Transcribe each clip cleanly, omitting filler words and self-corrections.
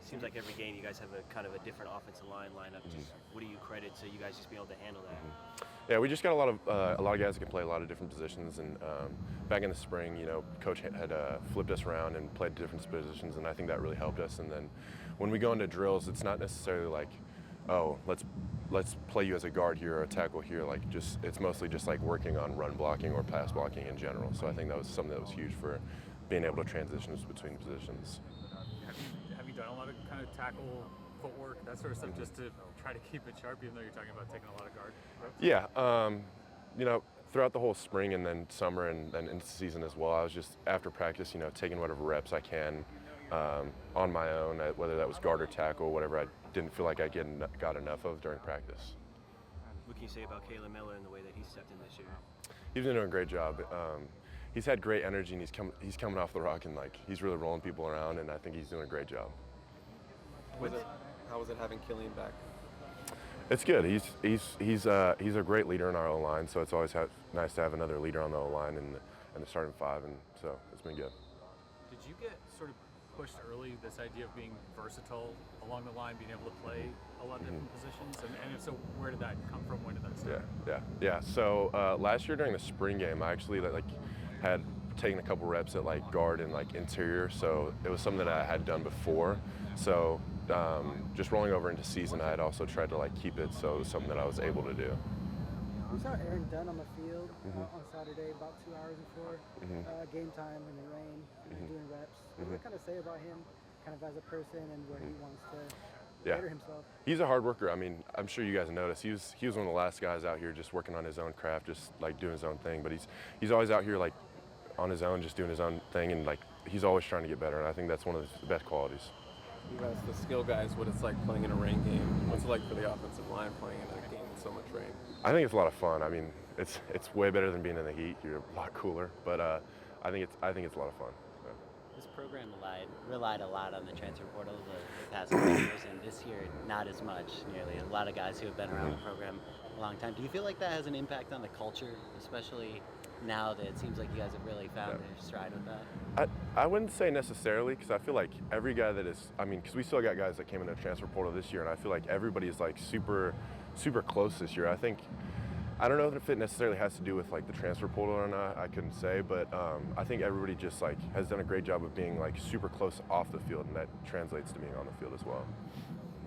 seems like every game you guys have a kind of a different offensive line lineup. Just what do you credit to you guys just being able to handle that? Yeah, we just got a lot of guys that can play a lot of different positions. And back in the spring, Coach had flipped us around and played different positions, and I think that really helped us. And then when we go into drills, it's not necessarily like, oh, let's play you as a guard here or a tackle here. Like it's mostly just like working on run blocking or pass blocking in general. So I think that was something that was huge for being able to transition between positions. Have you done a lot of kind of tackle footwork, that sort of stuff, just to try to keep it sharp, even though you're talking about taking a lot of guard reps? Yeah, throughout the whole spring and then summer and then into season as well, I was just, after practice, taking whatever reps I can on my own, whether that was guard or tackle, whatever I didn't feel like I got enough of during practice. What can you say about Caleb Miller and the way that he stepped in this year? He's been doing a great job. He's had great energy, and he's coming off the rock, and like he's really rolling people around, and I think he's doing a great job. How was it having Killian back? It's good. He's a great leader in our O-line, so it's always nice to have another leader on the O-line and the starting five, and so it's been good. Did you get sort of pushed early, this idea of being versatile along the line, being able to play a lot of different positions? And if so, where did that come from? When did that start? Yeah. So last year during the spring game, I actually had taken a couple reps at like guard and like interior, so it was something that I had done before. So just rolling over into season, I had also tried to like keep it, so it was something that I was able to do. We saw Aaron Dunn on the field on Saturday about 2 hours before game time in the rain, doing reps. What do you kind of say about him, kind of as a person and where he wants to better himself? He's a hard worker. I mean, I'm sure you guys noticed he was one of the last guys out here just working on his own craft, just like doing his own thing. But he's always out here like on his own, just doing his own thing, and like he's always trying to get better. And I think that's one of the best qualities. You guys, the skill guys, what it's like playing in a rain game. What's it like for the offensive line playing in a game with so much rain? I think it's a lot of fun. I mean, it's way better than being in the heat. You're a lot cooler, but I think it's a lot of fun. Yeah. This program relied a lot on the transfer portal the past couple years, and this year not as much. Nearly a lot of guys who have been around the program a long time. Do you feel like that has an impact on the culture, especially now that it seems like you guys have really found your stride with that? I wouldn't say necessarily, because I feel like every guy because we still got guys that came into the transfer portal this year, and I feel like everybody is like super close this year. I don't know if it necessarily has to do with like the transfer portal or not, I couldn't say, but I think everybody just like has done a great job of being like super close off the field, and that translates to being on the field as well.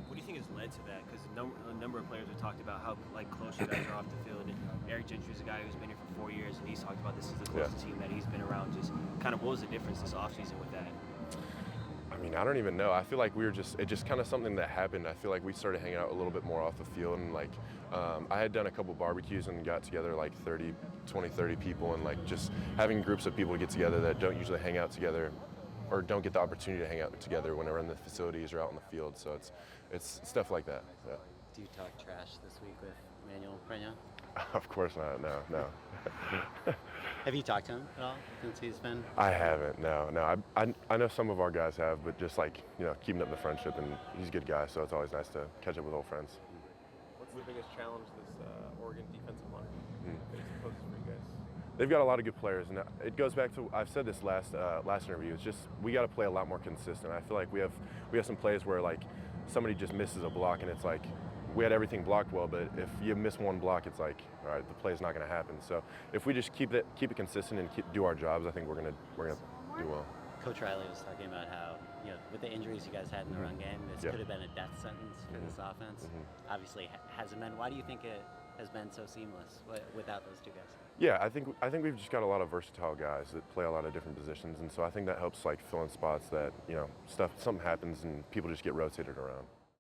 What do you think has led to that? Because a number of players have talked about how like close you guys are off the field. And Eric Gentry is a guy who's been here for 4 years, and he's talked about this is the closest team that he's been around. Just kind of what was the difference this offseason with that? I mean, I don't even know. I feel like it just kind of something that happened. I feel like we started hanging out a little bit more off the field, and like I had done a couple barbecues and got together like 30 people, and like just having groups of people get together that don't usually hang out together or don't get the opportunity to hang out together when they're in the facilities or out in the field. So it's stuff like that. Yeah. Do you talk trash this week with Manuel Prena? Of course not. No. Have you talked to him at all since he's been? I haven't. No. I know some of our guys have, but just like keeping up the friendship, and he's a good guy, so it's always nice to catch up with old friends. What's the biggest challenge this Oregon defensive line poses for you guys? They've got a lot of good players, and it goes back to, I've said this last interview, it's just we got to play a lot more consistent. I feel like we have some plays where like somebody just misses a block, and it's like we had everything blocked well, but if you miss one block, it's like, all right, the play's not going to happen. So if we just keep it consistent and do our jobs, I think we're gonna do well. Coach Riley was talking about how with the injuries you guys had in the run game, this could have been a death sentence for this offense. Obviously, hasn't been. Why do you think it has been so seamless without those two guys? Yeah, I think we've just got a lot of versatile guys that play a lot of different positions, and so I think that helps like fill in spots that something happens and people just get rotated around.